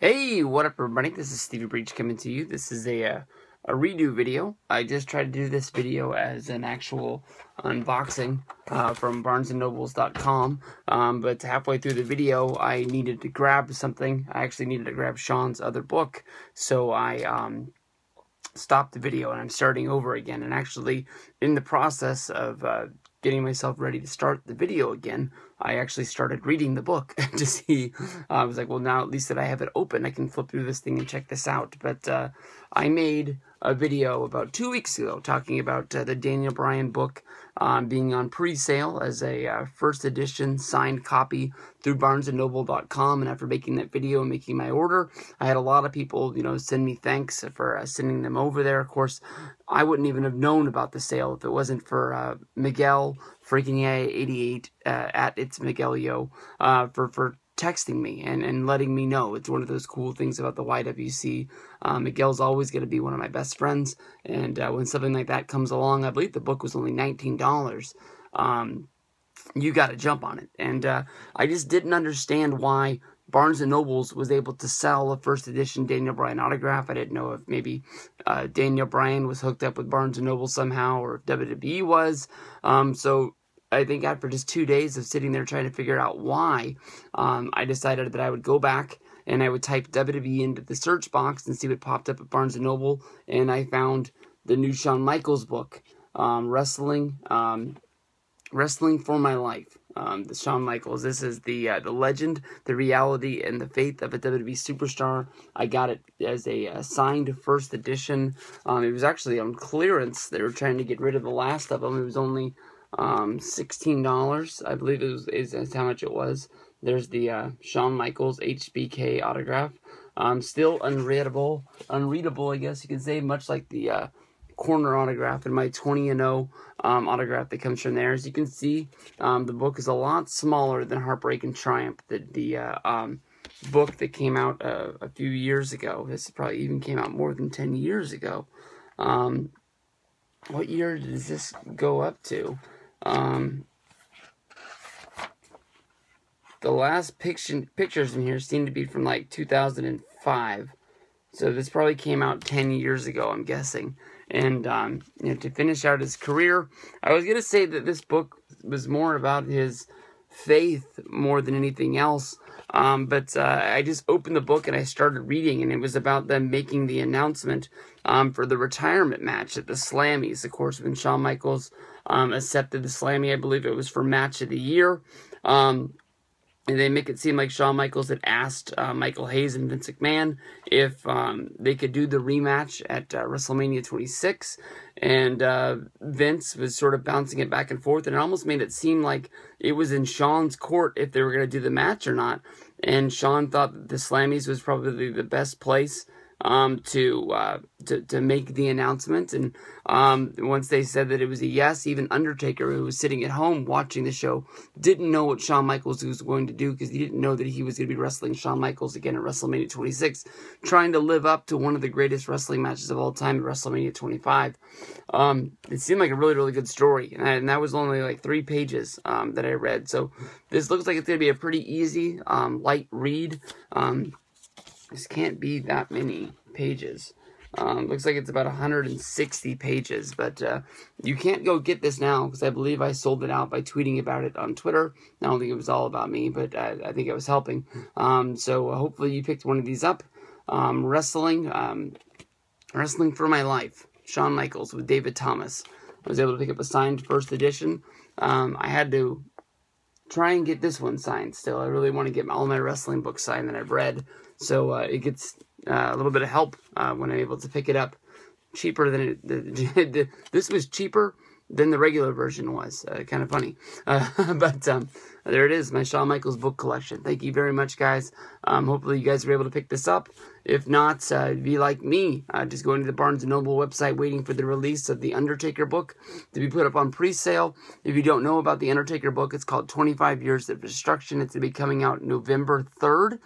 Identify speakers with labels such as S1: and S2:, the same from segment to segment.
S1: Hey, what up everybody? This is Stevie Breach coming to you. This is a redo video. I just tried to do this video as an actual unboxing from barnesandnobles.com, but halfway through the video I needed to grab something. I actually needed to grab Shawn's other book, so I stopped the video and I'm starting over again. And actually, in the process of getting myself ready to start the video again, I actually started reading the book to see. I was like, well, now at least that I have it open, I can flip through this thing and check this out. But I made a video about 2 weeks ago talking about the Daniel Bryan book being on pre-sale as a first edition signed copy through barnesandnoble.com. And after making that video and making my order, I had a lot of people, send me thanks for sending them over there. Of course, I wouldn't even have known about the sale if it wasn't for Miguel freaking 88 at It's Miguelio for texting me and letting me know. It's one of those cool things about the YWC. Miguel's always going to be one of my best friends, and when something like that comes along, I believe the book was only $19. You got to jump on it. And I just didn't understand why Barnes & Nobles was able to sell a first edition Daniel Bryan autograph. I didn't know if maybe Daniel Bryan was hooked up with Barnes & Noble somehow, or if WWE was. So I think after just 2 days of sitting there trying to figure out why, I decided that I would go back and I would type WWE into the search box and see what popped up at Barnes & Noble, and I found the new Shawn Micheals book, Wrestling for My Life. The Shawn Micheals. This is the legend, the reality, and the faith of a WWE superstar. I got it as a signed first edition. It was actually on clearance. They were trying to get rid of the last of them. It was only $16, I believe is how much it was. There's the Shawn Micheals HBK autograph. Still unreadable, I guess you could say, much like the corner autograph and my 20-0 autograph that comes from there. As you can see, the book is a lot smaller than Heartbreak and Triumph, the book that came out a few years ago. This probably even came out more than 10 years ago. What year does this go up to? The last pictures in here seem to be from like 2005. So this probably came out 10 years ago, I'm guessing. And, to finish out his career, I was going to say that this book was more about his faith more than anything else. But I just opened the book and I started reading, and it was about them making the announcement for the retirement match at the Slammies. Of course, when Shawn Michaels accepted the Slammy, I believe it was for Match of the Year. And they make it seem like Shawn Michaels had asked Michael Hayes and Vince McMahon if they could do the rematch at WrestleMania 26. And Vince was sort of bouncing it back and forth, and it almost made it seem like it was in Shawn's court if they were going to do the match or not. And Shawn thought that the Slammies was probably the best place to make the announcement. And once they said that it was a yes, even Undertaker, who was sitting at home watching the show, didn't know what Shawn Michaels was going to do, because he didn't know that he was going to be wrestling Shawn Michaels again at WrestleMania 26, trying to live up to one of the greatest wrestling matches of all time at WrestleMania 25. It seemed like a really, really good story, and that was only like 3 pages that I read. So this looks like it's going to be a pretty easy, light read. This can't be that many pages. Looks like it's about 160 pages, but you can't go get this now, because I believe I sold it out by tweeting about it on Twitter. I don't think it was all about me, but I think it was helping. So hopefully you picked one of these up. Wrestling for My Life, Shawn Michaels with David Thomas. I was able to pick up a signed first edition. I had to try and get this one signed still. I really want to get all my wrestling books signed that I've read, so it gets a little bit of help when I'm able to pick it up cheaper than this was cheaper than the regular version was. Kind of funny. But there it is, my Shawn Michaels book collection. Thank you very much, guys. Hopefully you guys were able to pick this up. If not, be like me, just going to the Barnes & Noble website waiting for the release of the Undertaker book to be put up on pre-sale. If you don't know about the Undertaker book, it's called 25 Years of Destruction. It's going to be coming out November 3rd.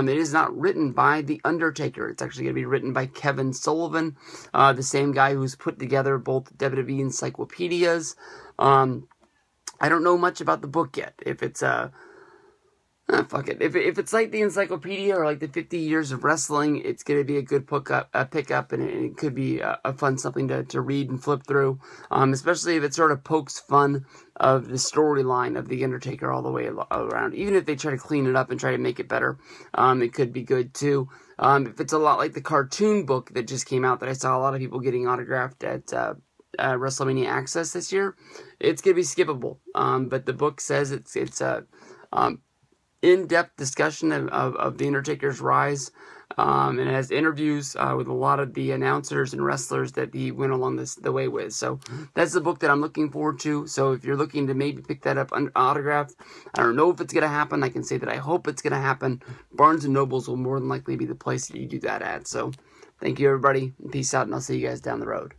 S1: It is not written by the Undertaker. It's actually going to be written by Kevin Sullivan, the same guy who's put together both WWE encyclopedias. I don't know much about the book yet. If it's Fuck it. If it's like the encyclopedia or like the 50 years of wrestling, it's going to be a good pickup, and it could be a fun something to read and flip through. Especially if it sort of pokes fun of the storyline of The Undertaker all the way around. Even if they try to clean it up and try to make it better, it could be good too. If it's a lot like the cartoon book that just came out that I saw a lot of people getting autographed at WrestleMania Access this year, it's going to be skippable. But the book says it's a in-depth discussion of The Undertaker's rise, and it has interviews with a lot of the announcers and wrestlers that he went along the way with. So that's the book that I'm looking forward to. So if you're looking to maybe pick that up autographed, I don't know if it's going to happen. I can say that I hope it's going to happen. Barnes & Nobles will more than likely be the place that you do that at. So thank you, everybody. Peace out, and I'll see you guys down the road.